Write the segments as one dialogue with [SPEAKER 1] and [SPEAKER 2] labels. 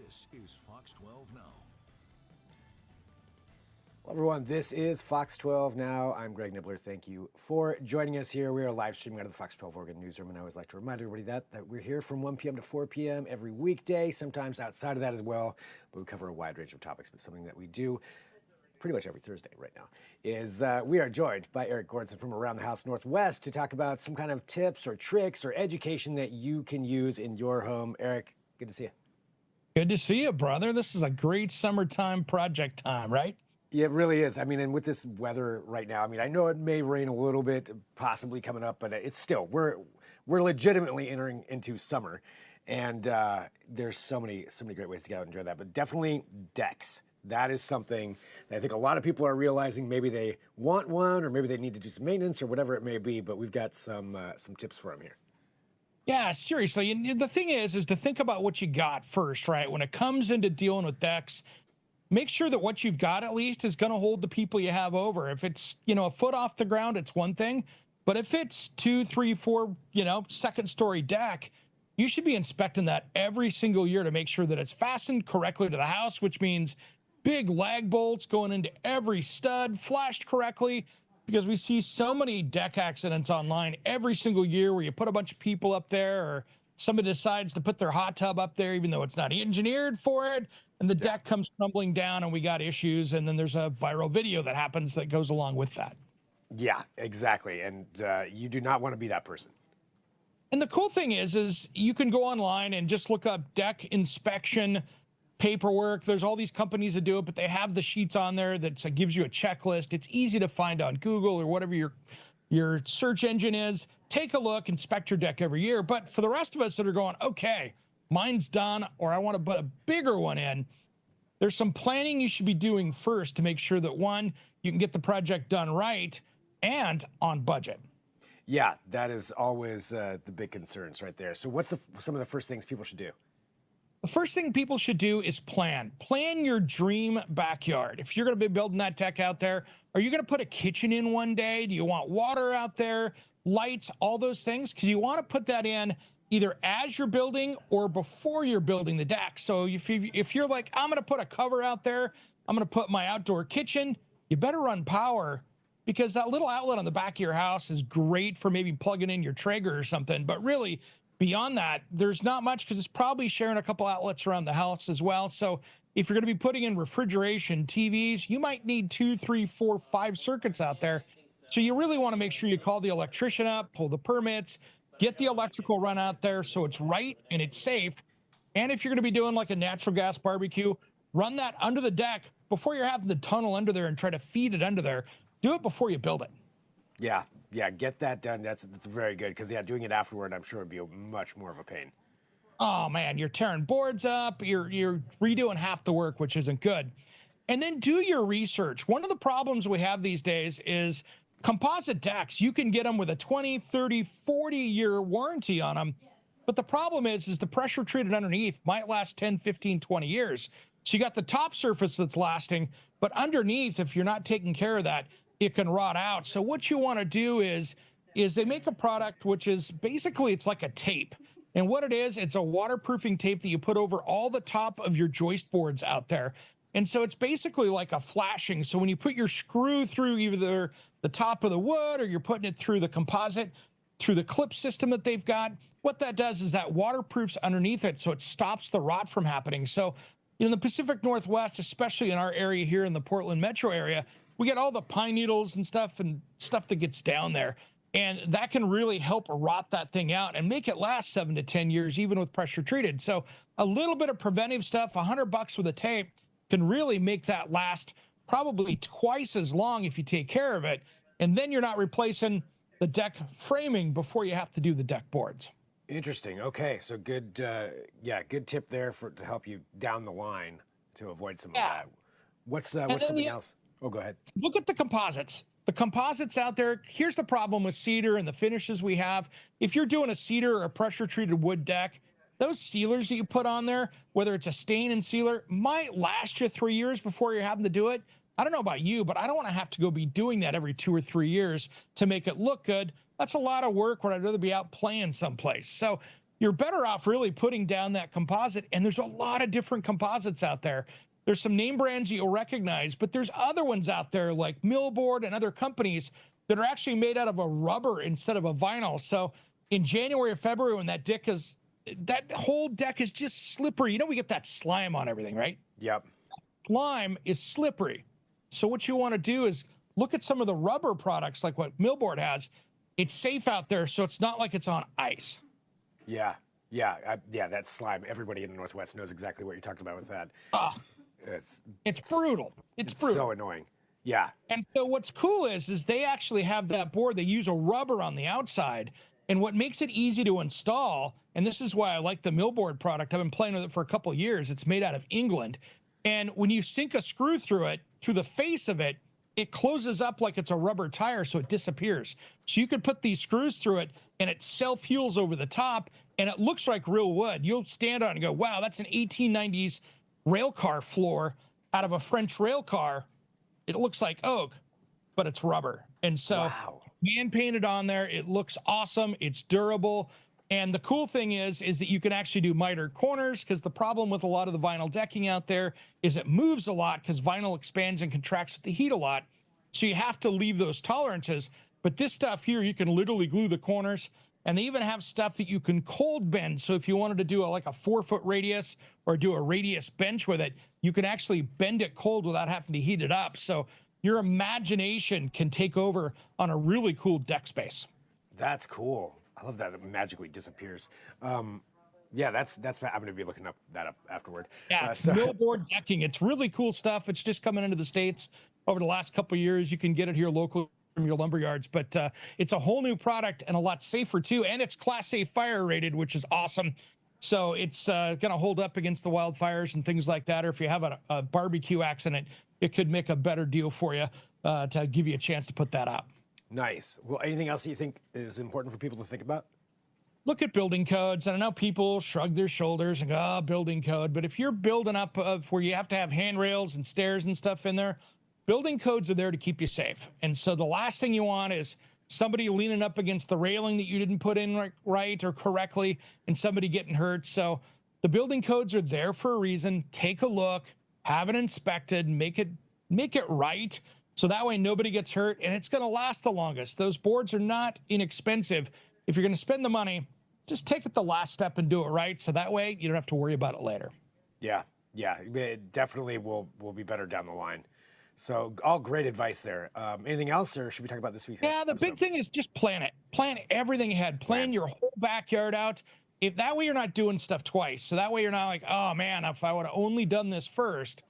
[SPEAKER 1] This is Fox 12 Now.
[SPEAKER 2] Hello everyone, this is Fox 12 Now. I'm Greg Nibbler. Thank you for joining us here. We are live streaming out of the Fox 12 Oregon newsroom, and I always like to remind everybody that we're here from 1 p.m. to 4 p.m. every weekday, sometimes outside of that as well, but we cover a wide range of topics. But something that we do pretty much every Thursday right now is we are joined by Eric Goranson from Around the House Northwest to talk about some kind of tips or tricks or education that you can use in your home. Eric, good to see you.
[SPEAKER 3] Good to see you, brother. This is a great summertime project time, right?
[SPEAKER 2] Yeah, it really is. I mean, and with this weather right now, I mean, I know it may rain a little bit, possibly coming up, but it's still, we're legitimately entering into summer, and there's so many great ways to get out and enjoy that. But definitely decks. That is something that I think a lot of people are realizing. Maybe they want one, or maybe they need to do some maintenance, or whatever it may be. But we've got some tips for them here.
[SPEAKER 3] Yeah, seriously. And the thing is to think about what you got first, right? When it comes into dealing with decks, make sure that what you've got at least is going to hold the people you have over. If it's, a foot off the ground, it's one thing. But if it's 2, 3, 4, second story deck, you should be inspecting that every single year to make sure that it's fastened correctly to the house, which means big lag bolts going into every stud, flashed correctly, because we see so many deck accidents online every single year where you put a bunch of people up there or somebody decides to put their hot tub up there, even though it's not engineered for it. And the deck comes crumbling down and we got issues. And then there's a viral video that happens that goes along with that.
[SPEAKER 2] Yeah, exactly. And you do not want to be that person.
[SPEAKER 3] And the cool thing is you can go online and just look up deck inspection paperwork. There's all these companies that do it, but they have the sheets on there that gives you a checklist. It's easy to find on Google or whatever your search engine is. Take a look, inspect your deck every year. But for the rest of us that are going, okay, mine's done, or I want to put a bigger one in, there's some planning you should be doing first to make sure that, one, you can get the project done right and on budget.
[SPEAKER 2] Yeah, that is always the big concerns right there. So what's some of the first things people should do?
[SPEAKER 3] The first thing people should do is plan. Plan your dream backyard. If you're going to be building that deck out there, are you going to put a kitchen in one day? Do you want water out there, lights, all those things? Because you want to put that in either as you're building or before you're building the deck. So if you're like, I'm going to put a cover out there, I'm going to put my outdoor kitchen, you better run power, because that little outlet on the back of your house is great for maybe plugging in your Traeger or something. But really, beyond that, there's not much, because it's probably sharing a couple outlets around the house as well. So if you're going to be putting in refrigeration, TVs, you might need 2, 3, 4, 5 circuits out there. So you really want to make sure you call the electrician up, pull the permits, get the electrical run out there so it's right and it's safe. And if you're going to be doing like a natural gas barbecue, run that under the deck before you're having to tunnel under there and try to feed it under there. Do it before you build it.
[SPEAKER 2] Yeah, get that done. That's very good, because doing it afterward, I'm sure would be much more of a pain.
[SPEAKER 3] Oh man, you're tearing boards up, you're redoing half the work, which isn't good. And then do your research. One of the problems we have these days is composite decks. You can get them with a 20, 30, 40-year warranty on them. But the problem is the pressure treated underneath might last 10, 15, 20 years. So you got the top surface that's lasting, but underneath, if you're not taking care of that, it can rot out. So what you want to do is they make a product which is basically, it's like a tape. And what it is, it's a waterproofing tape that you put over all the top of your joist boards out there. And so it's basically like a flashing. So when you put your screw through either the top of the wood or you're putting it through the composite, through the clip system that they've got, what that does is that waterproofs underneath it, so it stops the rot from happening. So in the Pacific Northwest, especially in our area here in the Portland metro area, we get all the pine needles and stuff that gets down there. And that can really help rot that thing out and make it last 7 to 10 years, even with pressure treated. So a little bit of preventive stuff, $100 with a tape, can really make that last probably twice as long if you take care of it. And then you're not replacing the deck framing before you have to do the deck boards.
[SPEAKER 2] Interesting. Okay, so good tip there to help you down the line to avoid some of that. What's something else? Oh, go ahead.
[SPEAKER 3] Look at the composites. The composites out there, here's the problem with cedar and the finishes we have. If you're doing a cedar or a pressure-treated wood deck, those sealers that you put on there, whether it's a stain and sealer, might last you 3 years before you're having to do it. I don't know about you, but I don't want to have to go be doing that every 2 or 3 years to make it look good. That's a lot of work when I'd rather be out playing someplace. So you're better off really putting down that composite. And there's a lot of different composites out there. There's some name brands you'll recognize, but there's other ones out there like Millboard and other companies that are actually made out of a rubber instead of a vinyl. So in January or February, when that whole deck is just slippery. You know, we get that slime on everything, right?
[SPEAKER 2] Yep.
[SPEAKER 3] Slime is slippery. So what you want to do is look at some of the rubber products like what Millboard has. It's safe out there, so it's not like it's on ice.
[SPEAKER 2] Yeah, that slime. Everybody in the Northwest knows exactly what you're talking about with that.
[SPEAKER 3] It's brutal. It's brutal.
[SPEAKER 2] So annoying. Yeah.
[SPEAKER 3] And so what's cool is they actually have that board. They use a rubber on the outside. And what makes it easy to install, and this is why I like the Millboard product. I've been playing with it for a couple of years. It's made out of England. And when you sink a screw through it, through the face of it, it closes up like it's a rubber tire, so it disappears. So you could put these screws through it, and it self-heals over the top, and it looks like real wood. You'll stand on it and go, wow, that's an 1890s rail car floor out of a French rail car. It looks like oak, but it's rubber. And so hand painted on there, it looks awesome. It's durable. And the cool thing is that you can actually do mitered corners, because the problem with a lot of the vinyl decking out there is it moves a lot because vinyl expands and contracts with the heat a lot. So you have to leave those tolerances. But this stuff here, you can literally glue the corners, and they even have stuff that you can cold bend. So if you wanted to do like a 4-foot radius or do a radius bench with it, you can actually bend it cold without having to heat it up. So your imagination can take over on a really cool deck space.
[SPEAKER 2] That's cool. I love that it magically disappears. Yeah, that's I'm going to be looking that up afterward.
[SPEAKER 3] Yeah, it's Millboard decking. It's really cool stuff. It's just coming into the States over the last couple of years. You can get it here locally from your lumber yards, but it's a whole new product and a lot safer too. And it's Class A fire rated, which is awesome. So it's going to hold up against the wildfires and things like that. Or if you have a barbecue accident, it could make a better deal for you to give you a chance to put that up.
[SPEAKER 2] Nice. Well, anything else you think is important for people to think about?
[SPEAKER 3] Look at building codes. And I know people shrug their shoulders and go, oh, building code. But if you're building up where you have to have handrails and stairs and stuff in there, building codes are there to keep you safe. And so the last thing you want is somebody leaning up against the railing that you didn't put in right or correctly and somebody getting hurt. So the building codes are there for a reason. Take a look, have it inspected, make it right. So that way nobody gets hurt, and it's going to last the longest. Those boards are not inexpensive. If you're going to spend the money, just take it the last step and do it right. So that way you don't have to worry about it later.
[SPEAKER 2] Yeah. It definitely will be better down the line. So all great advice there. Anything else, or should we talk about this week's
[SPEAKER 3] episode? The big thing is just plan it. Plan everything ahead. Plan your whole backyard out. If that way you're not doing stuff twice. So that way you're not like, oh man, if I would have only done this first.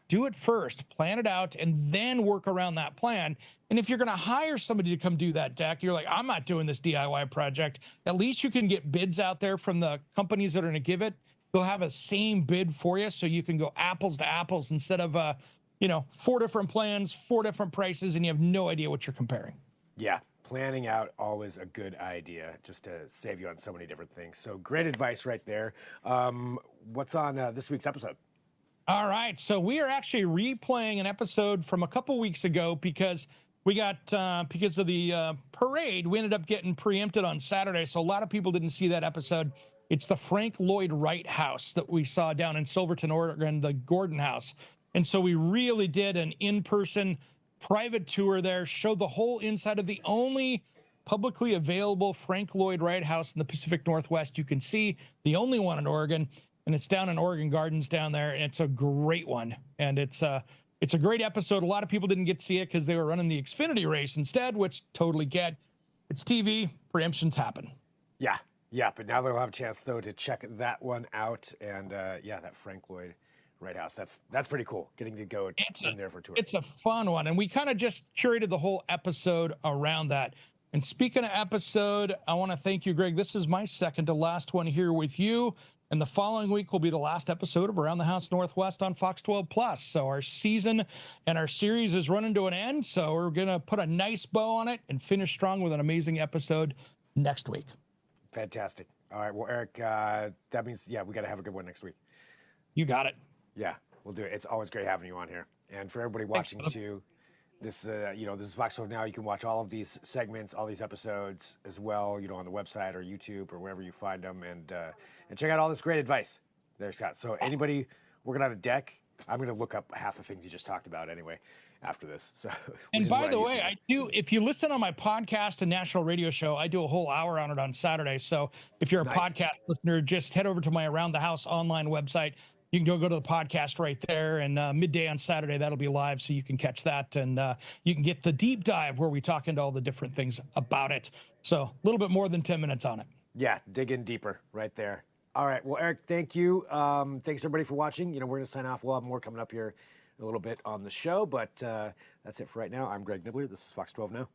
[SPEAKER 3] Do it first, plan it out, and then work around that plan. And if you're going to hire somebody to come do that deck, you're like, I'm not doing this DIY project. At least you can get bids out there from the companies that are going to give it. They'll have a same bid for you, so you can go apples to apples instead of 4 different plans, 4 different prices, and you have no idea what you're comparing.
[SPEAKER 2] Yeah, planning out always a good idea, just to save you on so many different things. So great advice right there. What's on this week's episode?
[SPEAKER 3] All right, so we are actually replaying an episode from a couple weeks ago because we got, because of the parade, we ended up getting preempted on Saturday, so a lot of people didn't see that episode. It's the Frank Lloyd Wright house that we saw down in Silverton, Oregon, the Gordon house. And so we really did an in-person private tour there, showed the whole inside of the only publicly available Frank Lloyd Wright house in the Pacific Northwest you can see, the only one in Oregon. And it's down in Oregon Gardens down there, and it's a great one. And it's a great episode. A lot of people didn't get to see it because they were running the Xfinity race instead, which totally get. It's TV, preemptions happen.
[SPEAKER 2] Yeah, but now they'll have a chance though to check that one out. And that Frank Lloyd Wright house, that's pretty cool. Getting to go in there for a tour.
[SPEAKER 3] It's a fun one, and we kind of just curated the whole episode around that. And speaking of episode, I want to thank you, Greg. This is my second to last one here with you. And the following week will be the last episode of Around the House Northwest on Fox 12 Plus. So our season and our series is running to an end. So we're going to put a nice bow on it and finish strong with an amazing episode next week.
[SPEAKER 2] Fantastic. All right. Well, Eric, that means, we got to have a good one next week.
[SPEAKER 3] You got it.
[SPEAKER 2] Yeah, we'll do it. It's always great having you on here. And for everybody watching too, This is Fox 12 Now. You can watch all of these segments, all these episodes as well, on the website or YouTube or wherever you find them, and check out all this great advice there, Scott. So anybody working on a deck, I'm going to look up half the things you just talked about anyway after this. So,
[SPEAKER 3] and by the way, I do, if you listen on my podcast and national radio show, I do a whole hour on it on Saturday. So if you're a podcast listener, just head over to my Around the House online website. You can go to the podcast right there, and midday on Saturday, that'll be live, so you can catch that, and you can get the deep dive where we talk into all the different things about it. So a little bit more than 10 minutes on it.
[SPEAKER 2] Yeah, dig in deeper right there. All right, well, Eric, thank you. Thanks, everybody, for watching. We're going to sign off. We'll have more coming up here in a little bit on the show, but that's it for right now. I'm Greg Nibbler. This is Fox 12 Now.